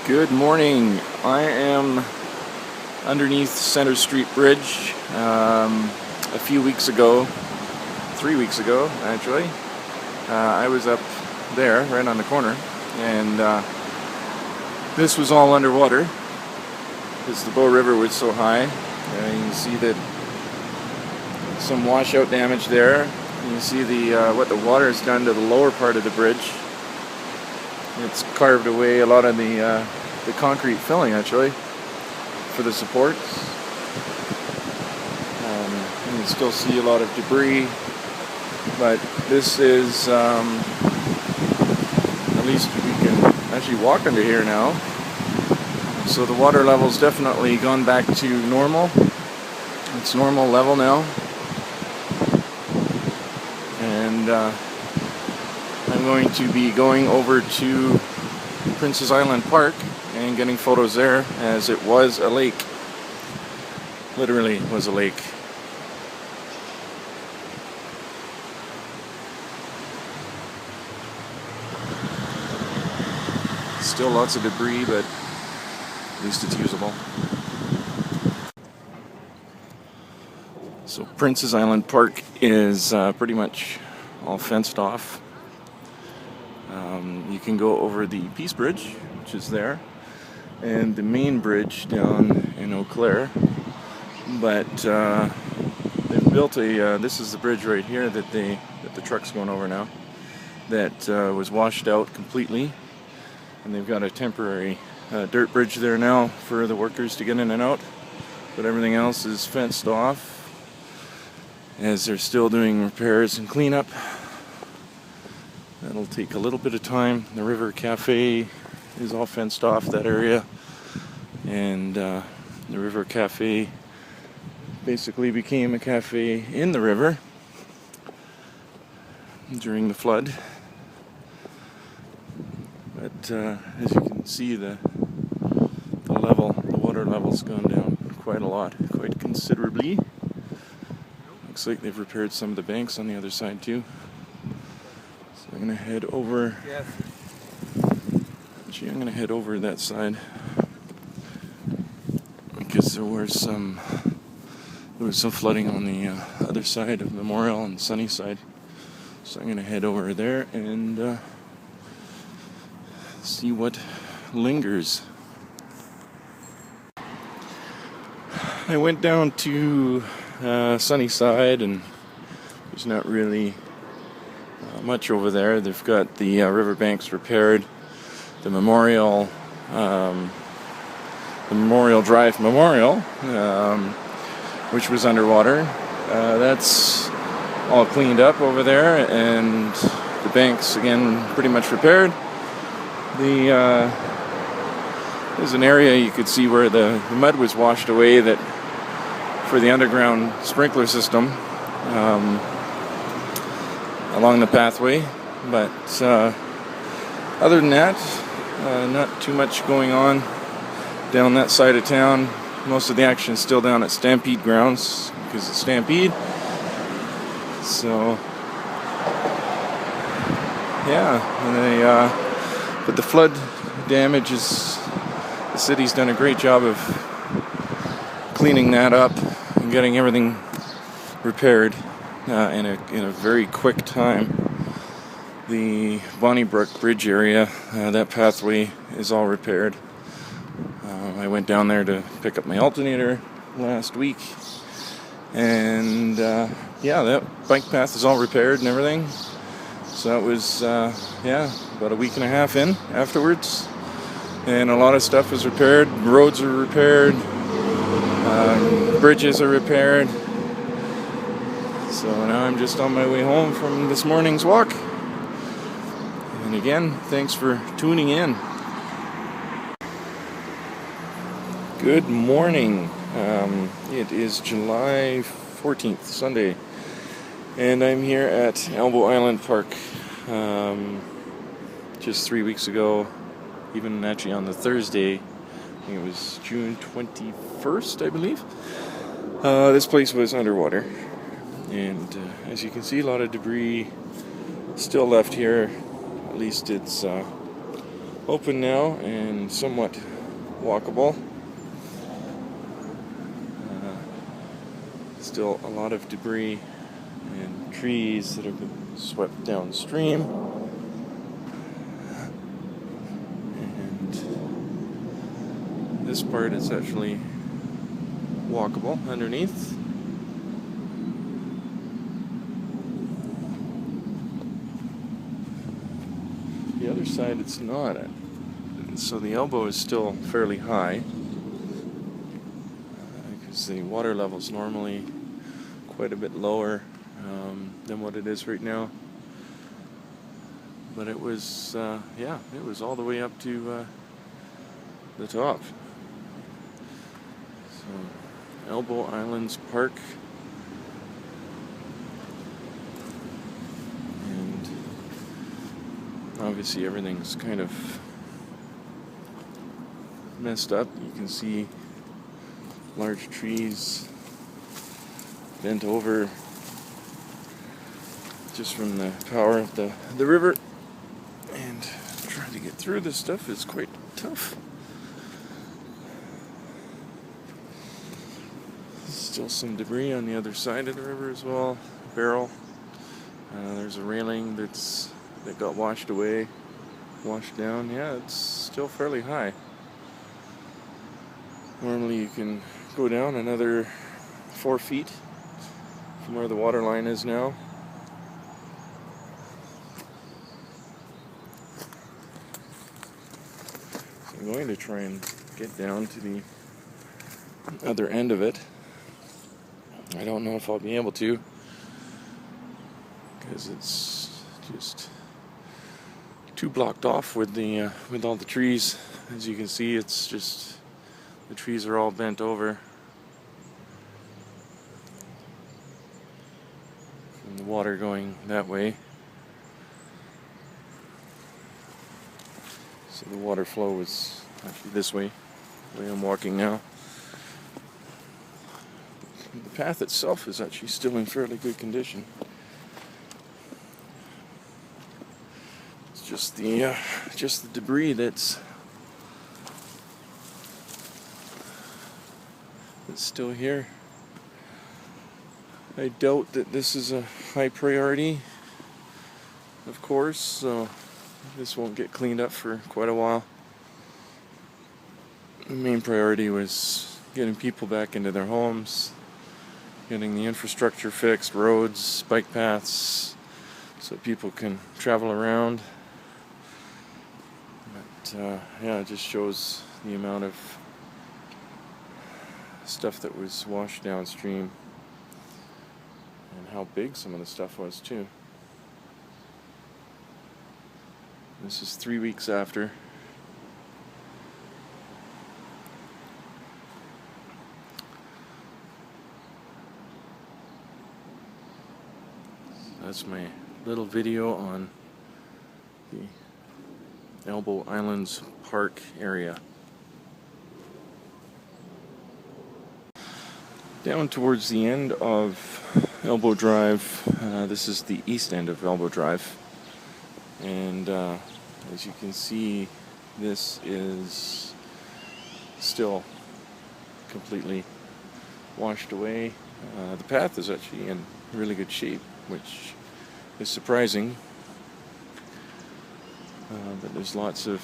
Good morning. I am underneath Center Street Bridge. A few weeks ago, 3 weeks ago actually, I was up there right on the corner, and this was all underwater because the Bow River was so high. You can see that some washout damage there. You can see what the water has done to the lower part of the bridge. It's carved away a lot of the concrete filling, actually, for the supports. You can still see a lot of debris, but this is, at least we can actually walk under here now. So the water level's definitely gone back to normal. It's normal level now. And I'm going to be going over to Princess Island Park and getting photos there, as it was a lake. Literally was a lake. Still lots of debris, but at least it's usable. So Princess Island Park is pretty much all fenced off. You can go over the Peace Bridge, which is there, and the main bridge down in Eau Claire. But they've built this is the bridge right here that the truck's going over now, that was washed out completely, and they've got a temporary dirt bridge there now for the workers to get in and out, but everything else is fenced off as they're still doing repairs and cleanup. That'll take a little bit of time. The River Cafe is all fenced off, that area, and the River Cafe basically became a cafe in the river during the flood. But as you can see, the water level's gone down quite a lot, quite considerably. Looks like they've repaired some of the banks on the other side too. So I'm going to head over. Yes. Actually, I'm going to head over that side because there was some flooding on the other side of Memorial and Sunnyside. So I'm going to head over there and see what lingers. I went down to Sunnyside, and there's not really much over there. They've got the riverbanks repaired. The Memorial Drive Memorial, which was underwater, that's all cleaned up over there, and the banks again pretty much repaired. There's an area you could see where the mud was washed away, that for the underground sprinkler system along the pathway. But other than that, not too much going on down that side of town. Most of the action is still down at Stampede Grounds because it's Stampede. So yeah, and but the flood damage is, the city's done a great job of cleaning that up and getting everything repaired in a very quick time. The Bonnybrook Bridge area, that pathway is all repaired. I went down there to pick up my alternator last week, and yeah, that bike path is all repaired and everything. So that was about a week and a half in afterwards, and a lot of stuff was repaired. Roads are repaired, bridges are repaired. So now I'm just on my way home from this morning's walk. And again, thanks for tuning in. Good morning. It is July 14th, Sunday, and I'm here at Elbow Island Park. Just 3 weeks ago, even actually on the Thursday, I think it was June 21st, I believe, this place was underwater. And as you can see, a lot of debris still left here. At least it's open now and somewhat walkable. Still a lot of debris and trees that have been swept downstream. And this part is actually walkable underneath. The other side it's not. So the elbow is still fairly high because the water level is normally quite a bit lower than what it is right now. But it was, it was all the way up to the top. So, Elbow Islands Park. And obviously everything's kind of messed up. You can see large trees bent over just from the power of the river, and trying to get through this stuff is quite tough. Still some debris on the other side of the river as well. Barrel. There's a railing that got washed away, washed down. Yeah, it's still fairly high. Normally you can go down another 4 feet from where the water line is now. So I'm going to try and get down to the other end of it. I don't know if I'll be able to, because it's just too blocked off with all the trees. As you can see, it's just the trees are all bent over. And the water going that way. So the water flow is actually this way, the way I'm walking now. The path itself is actually still in fairly good condition. It's just the debris that's still here. I doubt that this is a high priority, of course, so this won't get cleaned up for quite a while. The main priority was getting people back into their homes, getting the infrastructure fixed, roads, bike paths, so people can travel around. But it just shows the amount of stuff that was washed downstream and how big some of the stuff was too. This is 3 weeks after. That's my little video on the Elbow Islands Park area. Down towards the end of Elbow Drive, this is the east end of Elbow Drive, and as you can see, this is still completely washed away. The path is actually in really good shape, which is surprising, but there's lots of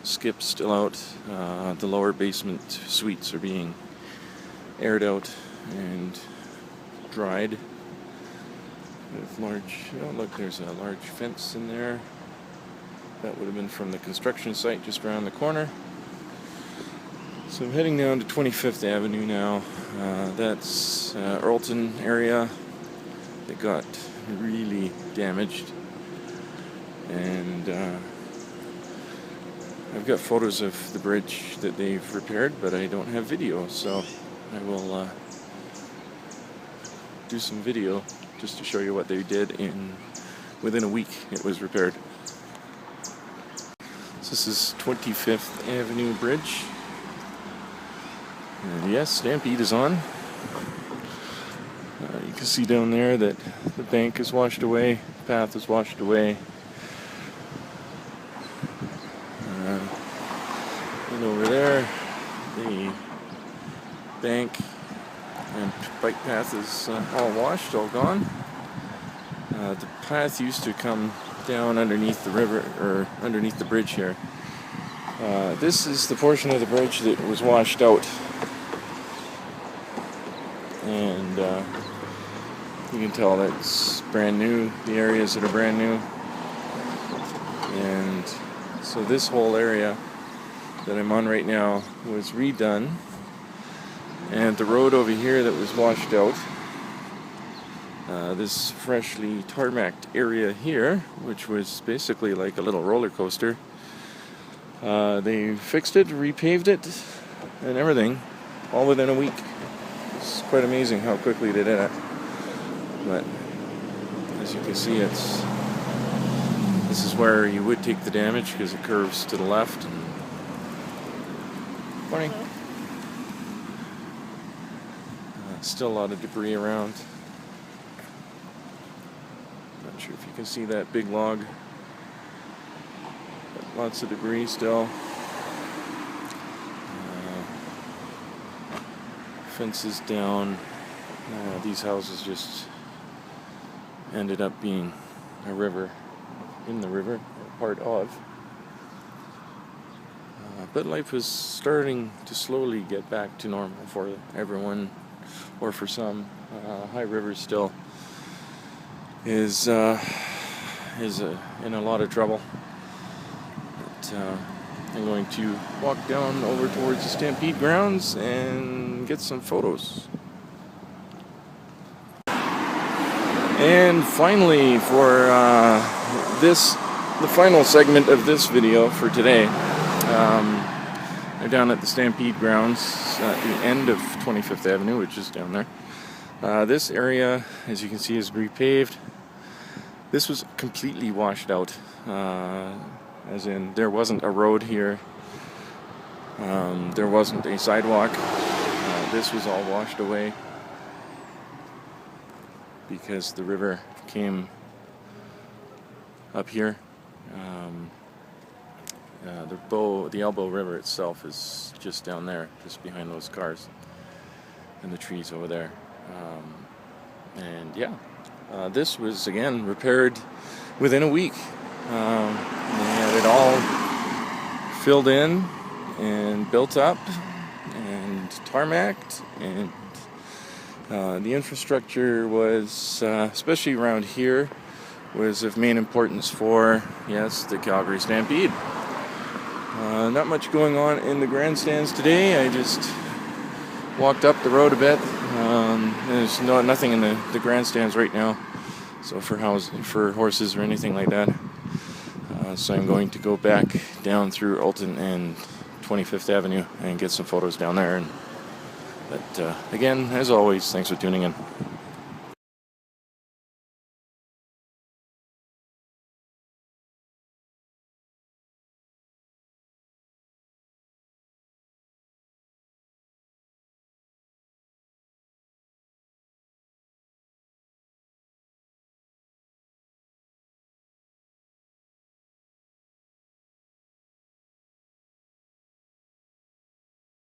skips still out. The lower basement suites are being aired out and dried with look, there's a large fence in there. That would have been from the construction site just around the corner. So I'm heading down to 25th Avenue now. That's Earlton area that got really damaged, and I've got photos of the bridge that they've repaired, but I don't have video, so I will do some video just to show you what they did within a week. It was repaired. So this is 25th Avenue Bridge, and yes, Stampede is on. You can see down there that the bank is washed away, the path is washed away. the bank and bike path is all washed, all gone. The path used to come down underneath the river, or underneath the bridge here. This is the portion of the bridge that was washed out. And you can tell that's brand new, the areas that are brand new. And so this whole area that I'm on right now was redone. And the road over here that was washed out, this freshly tarmacked area here, which was basically like a little roller coaster, they fixed it, repaved it, and everything, all within a week. It's quite amazing how quickly they did it. But as you can see, this is where you would take the damage because it curves to the left. And funny. Still a lot of debris around. Not sure if you can see that big log. But lots of debris still. Fences down. These houses just ended up being a river, in the river, or part of. But life was starting to slowly get back to normal for everyone, or for some. High River still is in a lot of trouble. But I'm going to walk down over towards the Stampede Grounds and get some photos. And finally, for the final segment of this video for today, they're down at the Stampede Grounds at the end of 25th Avenue, which is down there. This area, as you can see, is repaved. This was completely washed out, as in there wasn't a road here, there wasn't a sidewalk. This was all washed away because the river came up here. The Elbow River itself is just down there, just behind those cars and the trees over there. And yeah, this was again repaired within a week. They had it all filled in and built up and tarmacked, and the infrastructure was, especially around here, was of main importance for, yes, the Calgary Stampede. Not much going on in the grandstands today. I just walked up the road a bit. There's nothing in the grandstands right now, so for horses or anything like that. So I'm going to go back down through Alton and 25th Avenue and get some photos down there. But again, as always, thanks for tuning in.